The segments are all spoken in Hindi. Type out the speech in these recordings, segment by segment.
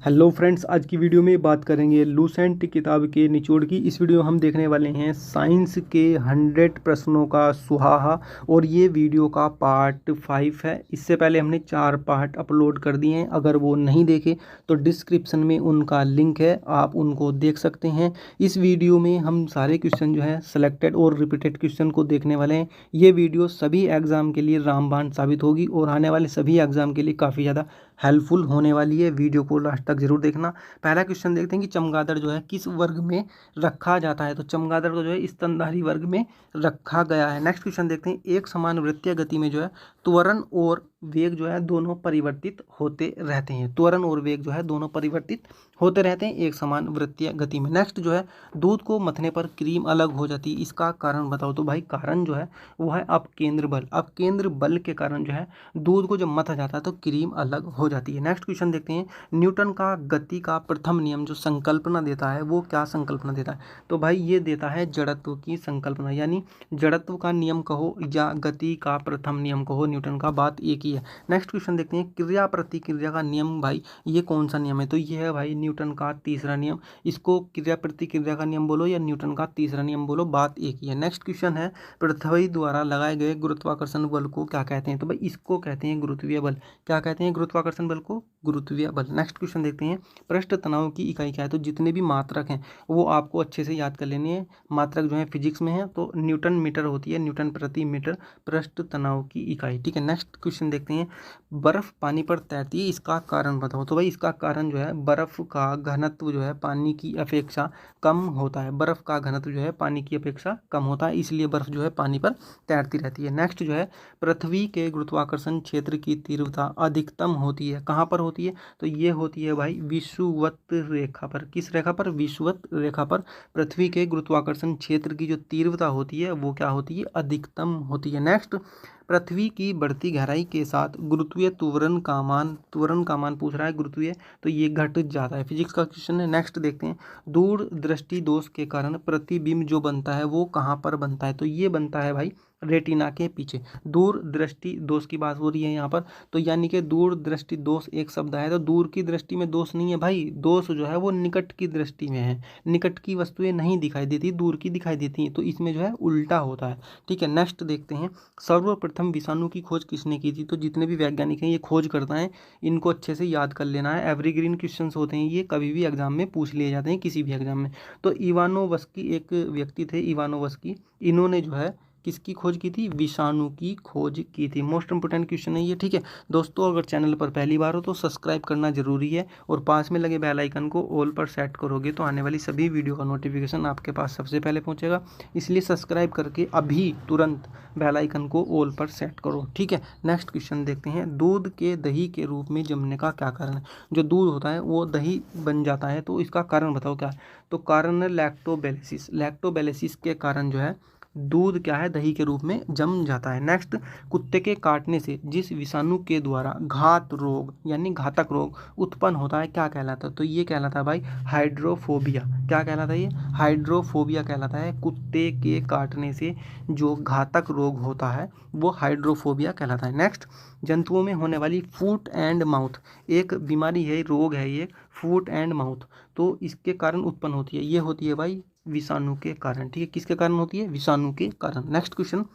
हेलो फ्रेंड्स, आज की वीडियो में बात करेंगे लूसेंट किताब के निचोड़ की। इस वीडियो हम देखने वाले हैं साइंस के 100 प्रश्नों का सुहाहा और ये वीडियो का पार्ट 5 है। इससे पहले हमने 4 पार्ट अपलोड कर दिए हैं। अगर वो नहीं देखे तो डिस्क्रिप्शन में उनका लिंक है, आप उनको देख सकते हैं। इस वीडियो में हम सारे क्वेश्चन जो है सिलेक्टेड और रिपीटेड क्वेश्चन को देखने वाले हैं। ये वीडियो सभी एग्ज़ाम के लिए रामबाण साबित होगी और आने वाले सभी एग्ज़ाम के लिए काफ़ी ज़्यादा हेल्पफुल होने वाली है। वीडियो को लास्ट तक जरूर देखना। पहला क्वेश्चन देखते हैं कि चमगादड़ जो है किस वर्ग में रखा जाता है। तो चमगादड़ को जो है स्तनधारी वर्ग में रखा गया है। नेक्स्ट क्वेश्चन देखते हैं, एक समान वृत्तीय गति में जो है त्वरण और वेग जो है दोनों परिवर्तित होते रहते हैं। त्वरण और वेग जो है दोनों परिवर्तित होते रहते हैं एक समान वृत्तीय गति में। नेक्स्ट जो है, दूध को मथने पर क्रीम अलग हो जाती है, इसका कारण बताओ। तो भाई कारण जो है वो है अपकेंद्र बल। अपकेंद्र बल के कारण जो है दूध को जब मथा जाता है तो क्रीम अलग हो जाती है। नेक्स्ट क्वेश्चन देखते हैं, न्यूटन का गति का प्रथम नियम जो संकल्पना देता है वो क्या संकल्पना देता है। तो भाई ये देता है जड़त्व की संकल्पना, यानी जड़त्व का नियम कहो या गति का प्रथम नियम कहो, न्यूटन का बात एक ही है। नेक्स्ट क्वेश्चन देखते हैं, क्रिया प्रतिक्रिया का नियम भाई ये कौन सा नियम है। तो ये है भाई न्यूटन का तीसरा नियम। इसको क्रिया प्रतिक्रिया का नियम बोलो या न्यूटन का तीसरा नियम बोलो, बात एक ही है। नेक्स्ट क्वेश्चन है, पृथ्वी द्वारा लगाए गए गुरुत्वाकर्षण बल को क्या कहते हैं। तो भाई इसको कहते हैं गुरुत्वीय बल। क्या कहते हैं गुरुत्वाकर्षण बल को? गुरुत्वीय बल। नेक्स्ट क्वेश्चन देखते हैं, पृष्ठ तनाव की इकाई क्या है। तो जितने भी मात्रक हैं वो आपको अच्छे से याद कर लेने हैं। मात्रक जो है फिजिक्स में है तो न्यूटन मीटर होती है, न्यूटन प्रति मीटर पृष्ठ तनाव की इकाई। ठीक है, नेक्स्ट क्वेश्चन देखते हैं, बर्फ पानी पर तैरती है, इसका कारण बताओ। तो भाई इसका कारण जो है बर्फ का घनत्व जो है पानी की अपेक्षा कम होता है। बर्फ का घनत्व जो है पानी की अपेक्षा कम होता है, इसलिए बर्फ जो है पानी पर तैरती रहती है। नेक्स्ट जो है, पृथ्वी के गुरुत्वाकर्षण क्षेत्र की तीव्रता अधिकतम होती है, कहाँ पर होती है। तो ये होती है भाई विषुवत रेखा पर। किस रेखा पर? विषुवत रेखा पर पृथ्वी के गुरुत्वाकर्षण क्षेत्र की जो तीव्रता होती है वो क्या होती है? अधिकतम होती है। नेक्स्ट, पृथ्वी की बढ़ती गहराई के साथ गुरुत्वीय त्वरण का मान पूछ रहा है गुरुत्वीय, तो ये घट जाता है। फिजिक्स का क्वेश्चन है। नेक्स्ट देखते हैं, दूर दृष्टि दोष के कारण प्रतिबिंब जो बनता है वो कहाँ पर बनता है। तो ये बनता है भाई रेटिना के पीछे। दूर दृष्टि दोष की बात हो रही है यहाँ पर, तो यानी कि दूर दृष्टि दोष एक शब्द है, तो दूर की दृष्टि में दोष नहीं है भाई, दोष जो है वो निकट की दृष्टि में है। निकट की वस्तुएं नहीं दिखाई देती, दूर की दिखाई देती हैं, तो इसमें जो है उल्टा होता है। ठीक है, नेक्स्ट देखते हैं, सर्वप्रथम विषाणु की खोज किसने की थी। तो जितने भी वैज्ञानिक हैं ये खोज करता है, इनको अच्छे से याद कर लेना है। एवरीग्रीन क्वेश्चंस होते हैं, ये कभी भी एग्जाम में पूछ लिए जाते हैं, किसी भी एग्जाम में। तो इवानोवस्की एक व्यक्ति थे, इवानोवस्की, इन्होंने जो है किसकी खोज की थी? विषाणु की खोज की थी। मोस्ट इंपोर्टेंट क्वेश्चन है ये। ठीक है दोस्तों, अगर चैनल पर पहली बार हो तो सब्सक्राइब करना जरूरी है और पास में लगे बेल आइकन को ऑल पर सेट करोगे तो आने वाली सभी वीडियो का नोटिफिकेशन आपके पास सबसे पहले पहुंचेगा। इसलिए सब्सक्राइब करके अभी तुरंत बेल आइकन को ऑल पर सेट करो। ठीक है, नेक्स्ट क्वेश्चन देखते हैं, दूध के दही के रूप में जमने का क्या कारण है। जो दूध होता है वो दही बन जाता है, तो इसका कारण बताओ क्या है। तो कारण है लैक्टोबैलिसिस। लैक्टोबैलिसिस के कारण जो है दूध क्या है, दही के रूप में जम जाता है। नेक्स्ट, कुत्ते के काटने से जिस विषाणु के द्वारा घात रोग यानी घातक रोग उत्पन्न होता है क्या कहलाता है। तो ये कहलाता है भाई हाइड्रोफोबिया। क्या कहलाता है ये? हाइड्रोफोबिया कहलाता है। कुत्ते के काटने से जो घातक रोग होता है वो हाइड्रोफोबिया कहलाता है। नेक्स्ट, जंतुओं में होने वाली फूट एंड माउथ एक बीमारी है, रोग है ये, फूट एंड माउथ, तो इसके कारण उत्पन्न होती है। ये होती है भाई विषाणु के कारण। ठीक है, किसके कारण होती है? विषाणु के कारण। नेक्स्ट क्वेश्चन,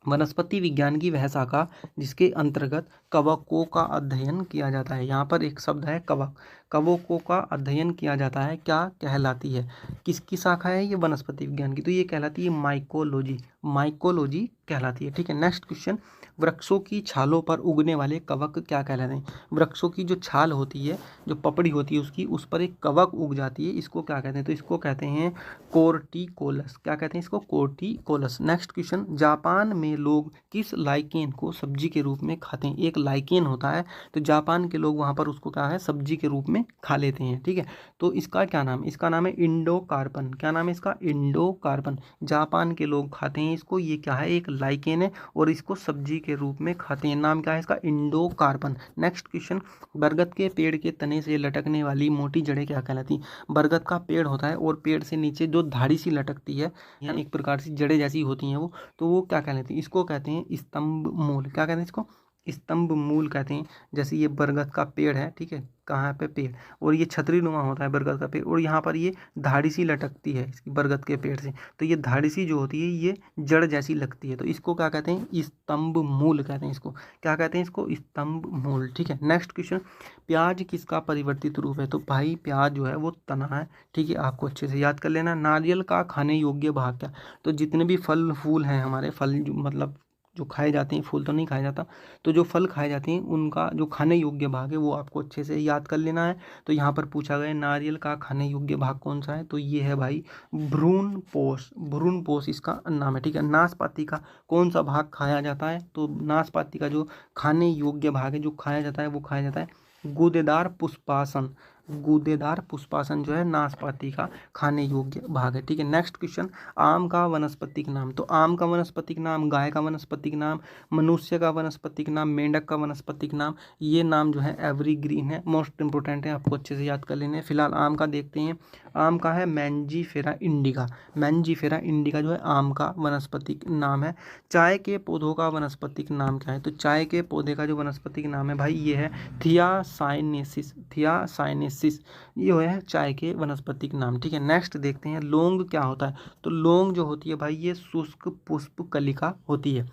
वनस्पति विज्ञान की वह शाखा जिसके अंतर्गत कवकों का अध्ययन किया जाता है। यहाँ पर एक शब्द है कवक, कवकों का अध्ययन किया जाता है, क्या कहलाती है? किसकी शाखा है ये? वनस्पति विज्ञान की, तो ये कहलाती है माइकोलॉजी। माइकोलॉजी कहलाती है। ठीक है, नेक्स्ट क्वेश्चन, वृक्षों की छालों पर उगने वाले कवक क्या कहलाते हैं। वृक्षों की जो छाल होती है, जो पपड़ी होती है उसकी, उस पर एक कवक उग जाती है, इसको क्या कहते हैं? तो इसको कहते हैं कोर्टिकोलस। क्या कहते हैं इसको? कोर्टिकोलस। नेक्स्ट क्वेश्चन, जापान में लोग किस लाइकेन को सब्जी के रूप में खाते हैं। एक लाइकेन होता है, तो जापान के लोग वहाँ पर उसको क्या है, सब्जी के रूप में खा लेते हैं। ठीक है, तो इसका क्या नाम? इसका नाम है इंडोकार्पन। क्या नाम है इसका? इंडोकार्पन। जापान के लोग खाते हैं इसको, ये क्या है, एक लाइकेन है और इसको सब्जी के रूप में खाते हैं। नाम क्या है इसका? इंडोकार्पन। नेक्स्ट क्वेश्चन, बरगद के पेड़ के तने से लटकने वाली मोटी जड़ें क्या कहलाती हैं। बरगद का पेड़ होता है और पेड़ से नीचे जो धाड़ी सी लटकती है, यानी एक प्रकार से जड़ें जैसी होती हैं वो, तो वो क्या कहलाती है? इसको कहते हैं स्तंभ मूल। क्या कहते हैं इसको? स्तंभ मूल कहते हैं। जैसे ये बरगद का पेड़ है, ठीक है, कहाँ पे पेड़, और ये छतरी नुमा होता है बरगद का पेड़, और यहाँ पर ये धाड़ी सी लटकती है इसकी बरगद के पेड़ से, तो ये धाड़ी सी जो होती है ये जड़ जैसी लगती है, तो इसको क्या कहते हैं, स्तंभ मूल कहते हैं। इसको क्या कहते हैं, इसको स्तंभ मूल। ठीक है, नेक्स्ट क्वेश्चन, प्याज किसका परिवर्तित रूप है? तो भाई प्याज जो है वो तना है, ठीक है, आपको अच्छे से याद कर लेना। नारियल का खाने योग्य भाग क्या? तो जितने भी फल फूल हैं हमारे, फल मतलब जो खाए जाते हैं, फूल तो नहीं खाया जाता, तो जो फल खाए जाते हैं उनका जो खाने योग्य भाग है वो आपको अच्छे से याद कर लेना है। तो यहाँ पर पूछा गया नारियल का खाने योग्य भाग कौन सा है, तो ये है भाई भ्रूण पोष, भ्रूण पोष इसका नाम है। ठीक है, नाशपाती का कौन सा भाग खाया जाता है? तो नाशपाती का जो खाने योग्य भाग है, जो खाया जाता है, वो खाया जाता है गूदेदार पुष्पासन। गूदेदार पुष्पासन जो है नाशपाती का खाने योग्य भाग है। ठीक है, नेक्स्ट क्वेश्चन, आम का वानस्पतिक नाम। तो आम का वानस्पतिक नाम, गाय का वानस्पतिक नाम, मनुष्य का वानस्पतिक नाम, मेंढक का वानस्पतिक नाम, ये नाम जो है एवरीग्रीन है, मोस्ट इंपोर्टेंट है, आपको अच्छे से याद कर लेने हैं। फिलहाल आम का देखते हैं, आम का है मैंजीफेरा इंडिका। मैंजीफेरा इंडिका जो है आम का वनस्पतिक नाम है। चाय के पौधों का वनस्पतिक नाम क्या है? तो चाय के पौधे का जो वनस्पतिक नाम है भाई ये है थियासाइनेसिस। थियासाइनेसिस ये है चाय के वनस्पतिक नाम। ठीक है, नेक्स्ट देखते हैं, लौंग क्या होता है? तो लौंग जो होती है भाई ये शुष्क पुष्प कलिका होती है।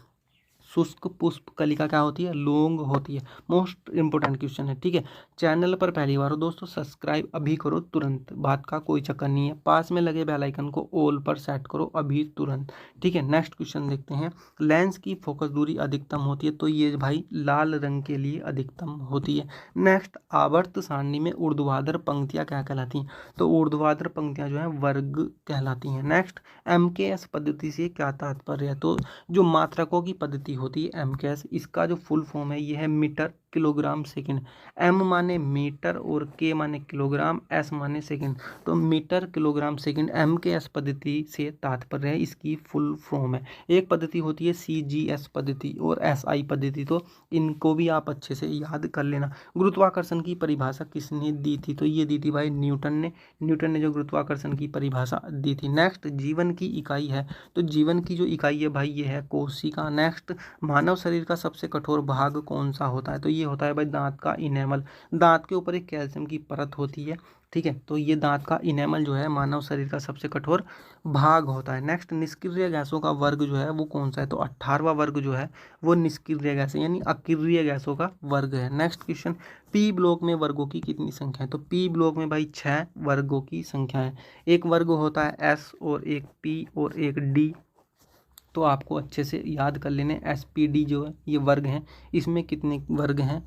शुष्क पुष्प कलिका क्या होती है? लौंग होती है। मोस्ट इंपोर्टेंट क्वेश्चन है। ठीक है, चैनल पर पहली बार हो दोस्तों सब्सक्राइब अभी करो तुरंत, बात का कोई चक्कर नहीं है। पास में लगे बेल आइकन को ऑल पर सेट करो अभी तुरंत। ठीक है, नेक्स्ट क्वेश्चन देखते हैं, लेंस की फोकस दूरी अधिकतम होती है? तो ये भाई लाल रंग के लिए अधिकतम होती है। नेक्स्ट, आवर्त सारणी में ऊर्ध्वाधर पंक्तियां क्या कहलाती हैं? तो ऊर्ध्वाधर पंक्तियां जो है वर्ग कहलाती हैं। नेक्स्ट, MKS पद्धति से क्या तात्पर्य है? तो जो मात्रकों की पद्धति होती है MKS, इसका जो फुल फॉर्म है ये है मीटर किलोग्राम सेकंड। M माने मीटर और K माने किलोग्राम, S माने सेकंड, तो मीटर किलोग्राम सेकंड MKS पद्धति से तात्पर्य है, इसकी फुल फॉर्म है। एक पद्धति होती है CGS पद्धति और SI पद्धति, तो इनको भी आप अच्छे से याद कर लेना। गुरुत्वाकर्षण की परिभाषा किसने दी थी? तो ये दी थी भाई न्यूटन ने। न्यूटन ने जो गुरुत्वाकर्षण की परिभाषा दी थी। नेक्स्ट, जीवन की इकाई है, तो जीवन की जो इकाई है भाई ये है कोशिका। नेक्स्ट, मानव शरीर का सबसे कठोर भाग कौन सा होता है? तो ये होता है भाई दांत का इनेमल। दांत के ऊपर एक कैल्शियम की परत होती है, ठीक है, तो ये दांत का इनेमल जो है मानव शरीर का सबसे कठोर भाग होता है। नेक्स्ट, निष्क्रिय गैसों का वर्ग जो है वो कौन सा है? तो 18वां वर्ग जो है वो निष्क्रिय गैस है, यानी अक्रिय गैसों का वर्ग है। नेक्स्ट क्वेश्चन, पी ब्लॉक में वर्गों की कितनी संख्या है? तो पी ब्लॉक में भाई 6 वर्गों की संख्या है। एक वर्ग होता है एस और एक पी और एक डी, तो आपको अच्छे से याद कर लेने। SPD जो है ये वर्ग हैं, इसमें कितने वर्ग हैं?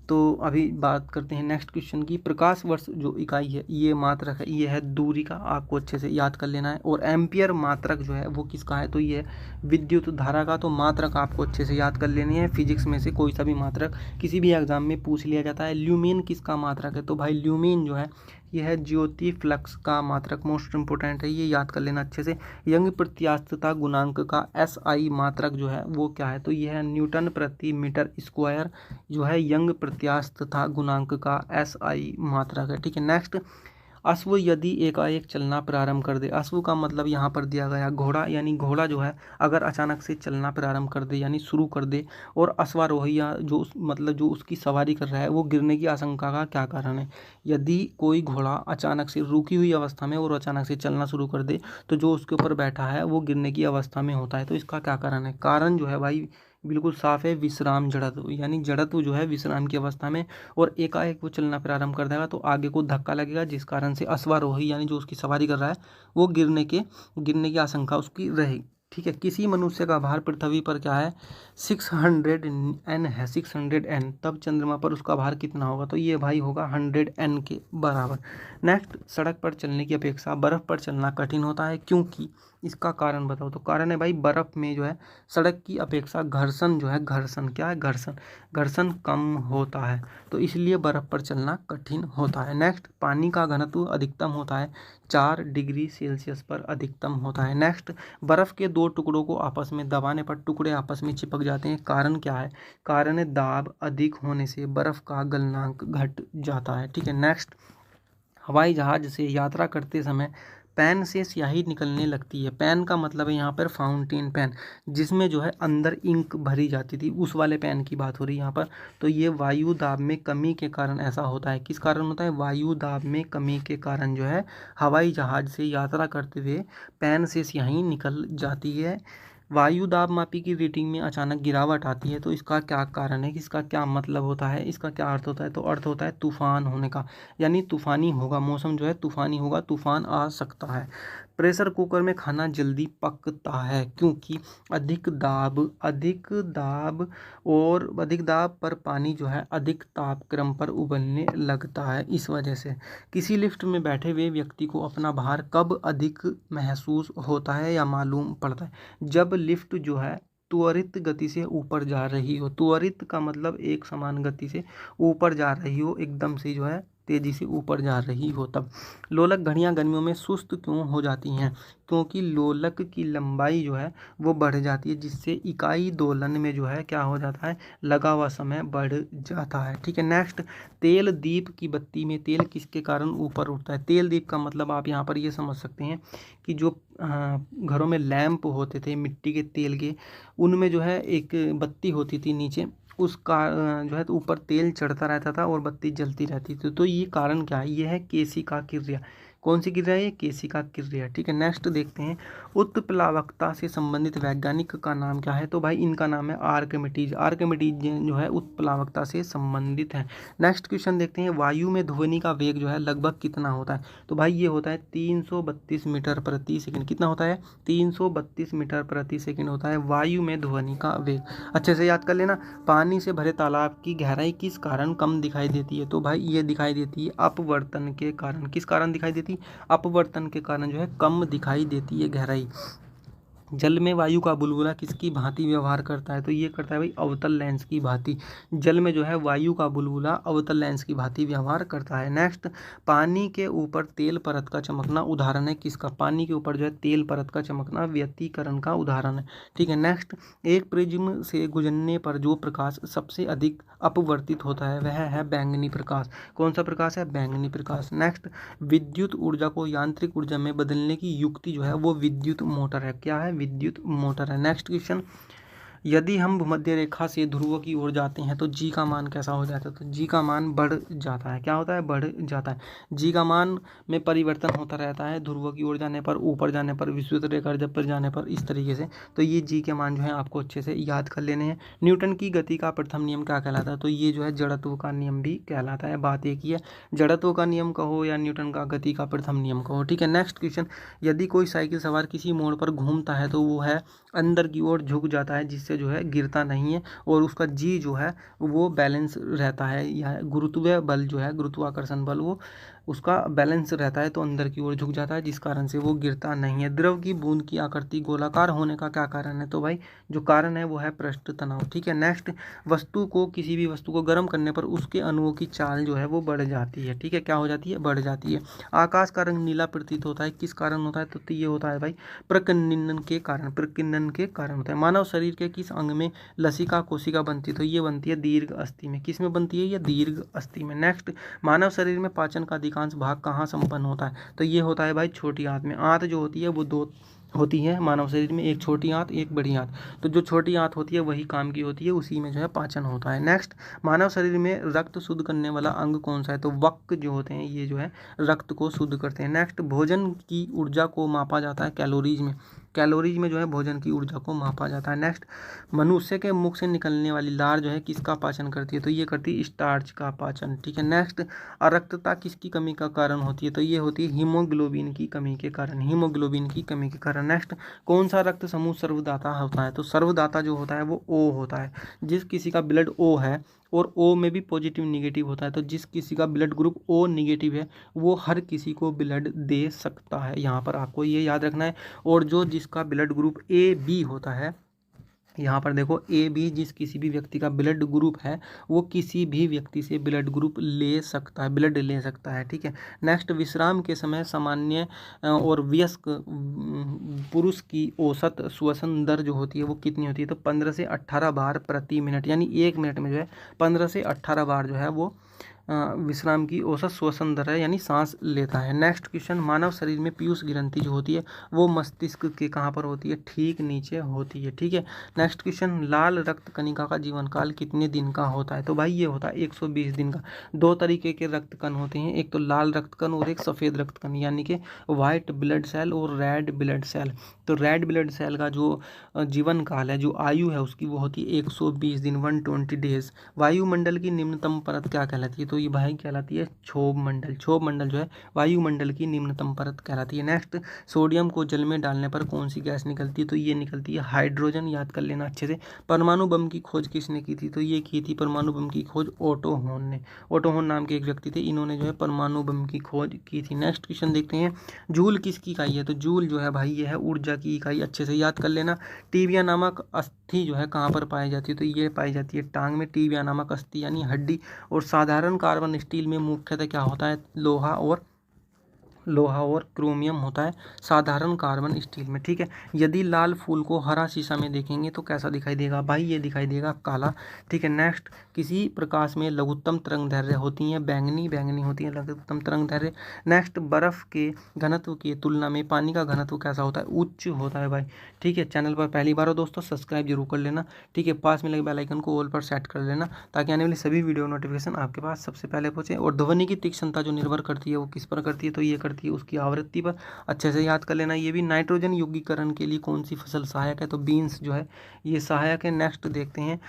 तो अभी बात करते हैं नेक्स्ट क्वेश्चन की। प्रकाश वर्ष जो इकाई है ये मात्रक है, ये है दूरी का, आपको अच्छे से याद कर लेना है। और एम्पियर मात्रक जो है वो किसका है? तो ये है विद्युत धारा का। तो मात्रक आपको अच्छे से याद कर लेनी है, फिजिक्स में से कोई सा भी मात्रक किसी भी एग्जाम में पूछ लिया जाता है। ल्यूमेन किसका मात्रक है? तो भाई ल्यूमेन जो है यह है ज्योति फ्लक्स का मात्रक, मोस्ट इंपोर्टेंट है, ये याद कर लेना अच्छे से। यंग प्रत्यास्थता गुणांक का SI मात्रक जो है वो क्या है? तो यह है न्यूटन प्रति मीटर स्क्वायर जो है यंग प्रत्यास्थता गुणांक का SI मात्रक है। ठीक है, नेक्स्ट, अश्व यदि एकाएक चलना प्रारंभ कर दे। अश्व का मतलब यहाँ पर दिया गया घोड़ा, यानी घोड़ा जो है अगर अचानक से चलना प्रारंभ कर दे यानी शुरू कर दे, और अश्वारोही या मतलब जो उसकी सवारी कर रहा है वो गिरने की आशंका का क्या कारण है? यदि कोई घोड़ा अचानक से रुकी हुई अवस्था में और अचानक से चलना शुरू कर दे तो जो उसके ऊपर बैठा है वो गिरने की अवस्था में होता है, तो इसका क्या कारण है? कारण जो है भाई बिल्कुल साफ है, विश्राम जड़त्व, यानी जड़त्व जो है विश्राम की अवस्था में और एकाएक वो चलना प्रारंभ कर देगा तो आगे को धक्का लगेगा, जिस कारण से अश्वारोही यानी जो उसकी सवारी कर रहा है वो गिरने की आशंका उसकी रहेगी। ठीक है, किसी मनुष्य का भार पृथ्वी पर क्या है? 600 N है, 600 N, तब चंद्रमा पर उसका भार कितना होगा? तो ये भाई होगा 100 N के बराबर। नेक्स्ट, सड़क पर चलने की अपेक्षा बर्फ पर चलना कठिन होता है, क्योंकि इसका कारण बताओ। तो कारण है भाई बर्फ में जो है सड़क की अपेक्षा घर्षण जो है, घर्षण क्या है? घर्षण कम होता है, तो इसलिए बर्फ पर चलना कठिन होता है। नेक्स्ट, पानी का घनत्व अधिकतम होता है 4 डिग्री सेल्सियस पर अधिकतम होता है। नेक्स्ट, बर्फ के दो टुकड़ों को आपस में दबाने पर टुकड़े आपस में चिपक जाते हैं, कारण क्या है? कारण है दाब अधिक होने से बर्फ का गलनांक घट जाता है। ठीक है, नेक्स्ट, हवाई जहाज से यात्रा करते समय पेन से स्याही निकलने लगती है। पेन का मतलब है यहाँ पर फाउंटेन पेन, जिसमें जो है अंदर इंक भरी जाती थी, उस वाले पेन की बात हो रही है यहाँ पर। तो ये वायु दाब में कमी के कारण ऐसा होता है। किस कारण होता है? वायु दाब में कमी के कारण जो है हवाई जहाज से यात्रा करते हुए पेन से स्याही निकल जाती है। वायु दाब मापी की रीडिंग में अचानक गिरावट आती है, तो इसका क्या कारण है, इसका क्या मतलब होता है, इसका क्या अर्थ होता है? तो अर्थ होता है तूफान होने का, यानी तूफानी होगा, मौसम जो है तूफानी होगा, तूफान आ सकता है। प्रेशर कुकर में खाना जल्दी पकता है क्योंकि अधिक दाब पर पानी जो है अधिक तापक्रम पर उबलने लगता है, इस वजह से। किसी लिफ्ट में बैठे हुए व्यक्ति को अपना भार कब अधिक महसूस होता है या मालूम पड़ता है? जब लिफ्ट जो है त्वरित गति से ऊपर जा रही हो। त्वरित का मतलब एक समान गति से ऊपर जा रही हो, एकदम से जो है तेजी से ऊपर जा रही हो तब। लोलक घड़ियां गर्मियों में सुस्त क्यों हो जाती हैं? क्योंकि लोलक की लंबाई जो है वो बढ़ जाती है, जिससे इकाई दोलन में जो है क्या हो जाता है, लगा हुआ समय बढ़ जाता है। ठीक है, नेक्स्ट, तेल दीप की बत्ती में तेल किसके कारण ऊपर उठता है? तेल दीप का मतलब आप यहाँ पर ये समझ सकते हैं कि जो घरों में लैंप होते थे मिट्टी के तेल के, उनमें जो है एक बत्ती होती थी नीचे, उसका जो है तो ऊपर तेल चढ़ता रहता था और बत्ती जलती रहती थी। तो ये कारण क्या है? ये है केशिका क्रिया। कौन सी क्रिया है ये? केशिका क्रिया। ठीक है, नेक्स्ट देखते हैं, उत्प्लावकता से संबंधित वैज्ञानिक का नाम क्या है? तो भाई इनका नाम है आर्किमिडीज। आर्किमिडीज जो है उत्प्लावकता से संबंधित है। नेक्स्ट क्वेश्चन देखते हैं, वायु में ध्वनि का वेग जो है लगभग कितना होता है? तो भाई ये होता है 332 मीटर प्रति सेकंड। कितना होता है? 332 मीटर प्रति सेकंड होता है वायु में ध्वनि का वेग। अच्छे से याद कर लेना। पानी से भरे तालाब की गहराई किस कारण कम दिखाई देती है? तो भाई ये दिखाई देती है अपवर्तन के कारण। किस कारण दिखाई देती? अपवर्तन के कारण जो है कम दिखाई देती है गहराई। जल में वायु का बुलबुला किसकी भांति व्यवहार करता है? तो ये करता है भाई अवतल लेंस की भांति। जल में जो है वायु का बुलबुला अवतल लेंस की भांति व्यवहार करता है। नेक्स्ट, पानी के ऊपर तेल परत का चमकना उदाहरण है किसका? पानी के ऊपर जो है तेल परत का चमकना व्यतिकरण का उदाहरण है। ठीक है, नेक्स्ट, एक प्रिज्म से गुजरने पर जो प्रकाश सबसे अधिक अपवर्तित होता है वह है बैंगनी प्रकाश। कौन सा प्रकाश है? बैंगनी प्रकाश। नेक्स्ट, विद्युत ऊर्जा को यांत्रिक ऊर्जा में बदलने की युक्ति जो है वो विद्युत मोटर है। क्या है? विद्युत मोटर है। नेक्स्ट क्वेश्चन, यदि हम भूमध्य रेखा से ध्रुवों की ओर जाते हैं तो जी का मान कैसा हो जाता है? तो जी का मान बढ़ जाता है। क्या होता है? बढ़ जाता है। जी का मान में परिवर्तन होता रहता है ध्रुवों की ओर जाने पर, ऊपर जाने पर, विषुवत रेखा जब पर जाने पर, इस तरीके से। तो ये जी के मान जो है आपको अच्छे से याद कर लेने हैं। न्यूटन की गति का प्रथम नियम क्या कहलाता है? तो ये जो है जड़त्व का नियम भी कहलाता है। बात एक ही है, जड़त्व का नियम कहो या न्यूटन का गति का प्रथम नियम कहो। ठीक है, नेक्स्ट क्वेश्चन, यदि कोई साइकिल सवार किसी मोड़ पर घूमता है तो वो है अंदर की ओर झुक जाता है, जिससे जो है गिरता नहीं है और उसका जी जो है वो बैलेंस रहता है, या गुरुत्वीय बल जो है, गुरुत्वाकर्षण बल, वो उसका बैलेंस रहता है, तो अंदर की ओर झुक जाता है, जिस कारण से वो गिरता नहीं है। द्रव की बूंद की आकृति गोलाकार होने का क्या कारण है? तो भाई जो कारण है वो है पृष्ठ तनाव। ठीक है, नेक्स्ट, किसी भी वस्तु को गर्म करने पर उसके अणुओं की चाल जो है वो बढ़ जाती है। ठीक है, क्या हो जाती है? बढ़ जाती है। आकाश का रंग नीला प्रतीत होता है, किस कारण होता है? तो ये होता है भाई प्रकीर्णन के कारण। प्रकीर्णन के कारण होता है। मानव शरीर के किस अंग में लसिका कोशिका बनती है? तो ये बनती है दीर्घ अस्थि में। किस में बनती है? ये दीर्घ अस्थि में। नेक्स्ट, मानव शरीर में पाचन का अधिकांश भाग कहाँ संपन्न होता है? तो ये होता है भाई छोटी आंत में। आंत जो होती है वो दो होती है मानव शरीर में, एक छोटी आंत, एक बड़ी आंत। तो जो छोटी आंत होती है वही काम की होती है, उसी में जो है पाचन होता है। नेक्स्ट, मानव शरीर में रक्त शुद्ध करने वाला अंग कौन सा है? तो वक्क जो होते हैं ये जो है रक्त को शुद्ध करते हैं। नेक्स्ट, भोजन की ऊर्जा को मापा जाता है कैलोरीज में। कैलोरीज में जो है भोजन की ऊर्जा को मापा जाता है। नेक्स्ट, मनुष्य के मुख से निकलने वाली लार जो है किसका पाचन करती है? तो ये करती है स्टार्च का पाचन। ठीक है, नेक्स्ट, अरक्तता किसकी कमी का कारण होती है? तो ये होती है हीमोग्लोबिन की कमी के कारण। हीमोग्लोबिन की कमी के कारण। नेक्स्ट, कौन सा रक्त समूह सर्वदाता होता है? तो सर्वदाता जो होता है वो ओ होता है। जिस किसी का ब्लड ओ है और ओ में भी पॉजिटिव निगेटिव होता है, तो जिस किसी का ब्लड ग्रुप ओ निगेटिव है वो हर किसी को ब्लड दे सकता है, यहाँ पर आपको ये याद रखना है। और जो जिसका ब्लड ग्रुप ए बी होता है, यहाँ पर देखो ए बी, जिस किसी भी व्यक्ति का ब्लड ग्रुप है वो किसी भी व्यक्ति से ब्लड ग्रुप ले सकता है, ब्लड ले सकता है। ठीक है, नेक्स्ट, विश्राम के समय सामान्य और वयस्क पुरुष की औसत श्वसन दर जो होती है वो कितनी होती है? तो 15 से 18 बार प्रति मिनट, यानी एक मिनट में जो है 15 से 18 बार जो है वो विश्राम की औसत श्वसन दर है, यानी सांस लेता है। नेक्स्ट क्वेश्चन, मानव शरीर में पीयूष ग्रंथि जो होती है वो मस्तिष्क के कहाँ पर होती है, ठीक नीचे होती है, ठीक है। नेक्स्ट क्वेश्चन, लाल रक्त कणिका का जीवन काल कितने दिन का होता है, तो भाई ये होता है 120 दिन का। दो तरीके के रक्त कण होते हैं, एक तो लाल रक्त कण और एक सफ़ेद रक्त कण, यानी कि व्हाइट ब्लड सेल और रेड ब्लड सेल। तो रेड ब्लड सेल का जो जीवन काल है, जो आयु है उसकी, वो होती है 120 दिन, 120 डेज। वायुमंडल की निम्नतम परत क्या कहलाती है, तो ये भाई कहलाती है क्षोभ मंडल। क्षोभ मंडल जो है वायुमंडल की निम्नतम परत कहलाती है। नेक्स्ट, सोडियम को जल में डालने पर कौन सी गैस निकलती है, तो ये निकलती है हाइड्रोजन। याद कर लेना अच्छे से। परमाणु बम की खोज किसने की थी, तो ये की थी परमाणु बम की खोज ओटो होन ने। ओटो होन नाम के एक व्यक्ति थे, इन्होंने जो है परमाणु बम की खोज की थी। नेक्स्ट क्वेश्चन देखते हैं, जूल किसकी इकाई है, तो जूल जो है भाई ये है ऊर्जा की इकाई, अच्छे से याद कर लेना। टीबिया नामक अस्थि जो है कहाँ पर पाई जाती है, तो ये पाई जाती है टांग में, टीबिया नामक अस्थि यानी हड्डी। और साधारण कार्बन स्टील में मुख्यतः क्या होता है, लोहा और क्रोमियम होता है साधारण कार्बन स्टील में, ठीक है। यदि लाल फूल को हरा शीशा में देखेंगे तो कैसा दिखाई देगा, भाई ये दिखाई देगा काला, ठीक है। नेक्स्ट, किसी प्रकाश में लघुत्तम तरंग दैर्घ्य होती है बैंगनी होती है लघुत्तम तरंग दैर्घ्य। नेक्स्ट, बर्फ के घनत्व की तुलना में पानी का घनत्व कैसा होता है, उच्च होता है भाई, ठीक है। चैनल पर पहली बार हो दोस्तों सब्सक्राइब जरूर कर लेना, ठीक है। पास में लगे बेल आइकन को ऑल पर सेट कर लेना ताकि आने वाली सभी वीडियो नोटिफिकेशन आपके पास सबसे पहले पहुंचे। और ध्वनि की तीक्ष्णता जो निर्भर करती है वो किस पर करती है, तो ये करती है उसकी आवृत्ति पर, अच्छे से याद कर लेना। ये भी नाइट्रोजन युगीकरण के लिए कौन सी फसल सहायक है, तो बीन्स जो है ये सहायक है। नेक्स्ट देखते हैं,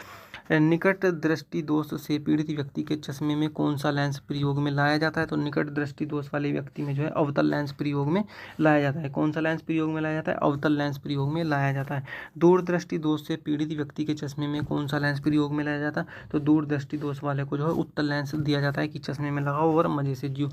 निकट दृष्टि दोष से पीड़ित व्यक्ति के चश्मे में कौन सा लेंस प्रयोग में लाया जाता है, तो निकट दृष्टि दोष वाले व्यक्ति में जो है अवतल लेंस प्रयोग में लाया जाता है। कौन सा लेंस प्रयोग में लाया जाता है, अवतल लेंस प्रयोग में लाया जाता है। दूरदृष्टि दोष से पीड़ित व्यक्ति के चश्मे में कौन सा लेंस प्रयोग में लाया जाता है, तो दूरदृष्टि दोष वाले को जो है उत्तल लेंस दिया जाता है कि चश्मे में लगाओ और मजे से जियो।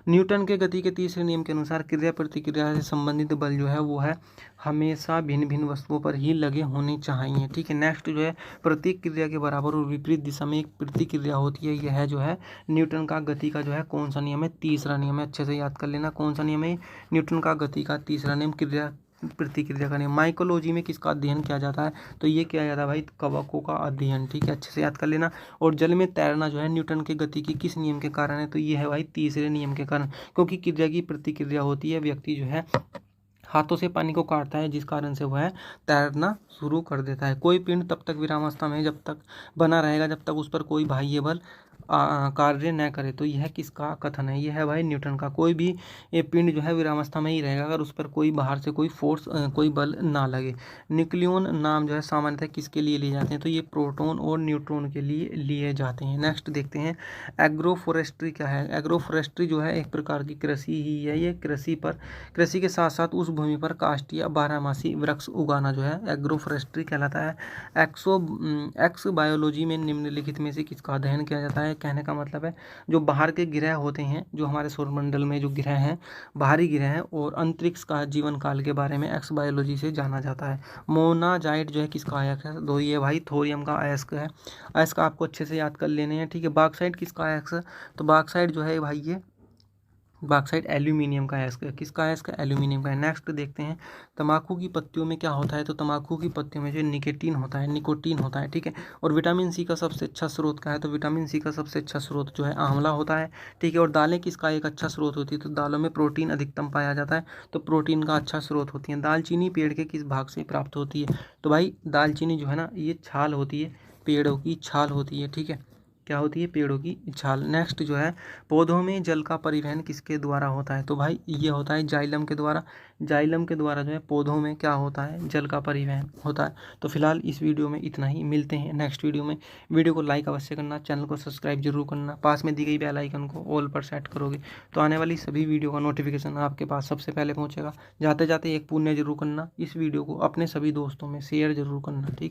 न्यूटन के गति के तीसरे नियम के अनुसार क्रिया प्रतिक्रिया से संबंधित बल जो है वो है हमेशा भिन्न भिन्न वस्तुओं पर ही लगे होने चाहिए, ठीक है। नेक्स्ट जो है, प्रत्येक क्रिया के बराबर और विपरीत दिशा में एक प्रतिक्रिया होती है, यह है जो है न्यूटन का गति का जो है कौन सा नियम है, तीसरा नियम है, अच्छे से याद कर लेना कौन सा नियम है, न्यूटन का गति का तीसरा नियम, क्रिया प्रतिक्रिया का नियम। माइकोलॉजी में किसका अध्ययन किया जाता है, तो ये किया जाता है भाई कवकों का अध्ययन, ठीक है, अच्छे से याद कर लेना। और जल में तैरना जो है न्यूटन के गति की किस नियम के कारण है, तो ये है भाई तीसरे नियम के कारण, क्योंकि क्रिया की प्रतिक्रिया होती है, व्यक्ति जो है हाथों से पानी को काटता है जिस कारण से वह तैरना शुरू कर देता है। कोई पिंड तब तक विरामावस्था में जब तक बना रहेगा जब तक उस पर कोई बाह्य बल कार्य न करे, तो यह किसका कथन है, यह है भाई न्यूटन का। कोई भी ये पिंड जो है विरामावस्था में ही रहेगा अगर उस पर कोई बाहर से कोई फोर्स कोई बल ना लगे। न्यूक्लियन नाम जो है सामान्यतः किसके लिए लिए जाते हैं, तो ये प्रोटॉन और न्यूट्रॉन के लिए लिए जाते हैं। नेक्स्ट देखते हैं, एग्रोफोरेस्ट्री क्या है। एग्रोफोरेस्ट्री जो है एक प्रकार की कृषि ही है, ये कृषि के साथ साथ उस भूमि पर काष्ठीय बारहमासी वृक्ष उगाना जो है एग्रोफोरेस्ट्री कहलाता है। एक्स बायोलॉजी में निम्नलिखित में से किसका अध्ययन किया जाता है, कहने का मतलब है जो बाहर के ग्रह होते हैं, जो हमारे सौरमंडल में जो ग्रह हैं, बाहरी ग्रह हैं, और अंतरिक्ष का जीवन काल के बारे में एक्स बायोलॉजी से जाना जाता है। मोनाजाइट जो है किसका अयस्क है, तो ये भाई थोरियम का अयस्क है। अयस्क आपको अच्छे से याद कर लेने हैं, ठीक है। बॉक्साइट किसका अयस्क है, तो बॉक्साइट जो है भाई ये बॉक्साइट एल्यूमिनियम का अयस्क है, किसका अयस्क है, एल्यूमिनियम का है। नेक्स्ट देखते हैं, तंबाकू की पत्तियों में क्या होता है, तो तंबाकू की पत्तियों में जो निकोटीन होता है, ठीक है। और विटामिन सी का सबसे अच्छा स्रोत क्या है, तो विटामिन सी का सबसे अच्छा स्रोत जो है आंवला होता है, ठीक है। और दालें किसका एक अच्छा स्रोत होती है, तो दालों में प्रोटीन अधिकतम पाया जाता है, तो प्रोटीन का अच्छा स्रोत होती है। दालचीनी पेड़ के किस भाग से प्राप्त होती है, तो भाई दालचीनी जो है ना ये छाल होती है, पेड़ों की छाल होती है, ठीक है, क्या होती है, पेड़ों की छाल। नेक्स्ट जो है, पौधों में जल का परिवहन किसके द्वारा होता है, तो भाई ये होता है जाइलम के द्वारा। जाइलम के द्वारा जो है पौधों में क्या होता है, जल का परिवहन होता है। तो फिलहाल इस वीडियो में इतना ही, मिलते हैं नेक्स्ट वीडियो में। वीडियो को लाइक अवश्य करना, चैनल को सब्सक्राइब जरूर करना, पास में दी गई बेल आइकन को ऑल पर सेट करोगे तो आने वाली सभी वीडियो का नोटिफिकेशन आपके पास सबसे पहले पहुँचेगा। जाते जाते एक पुण्य जरूर करना, इस वीडियो को अपने सभी दोस्तों में शेयर जरूर करना, ठीक है।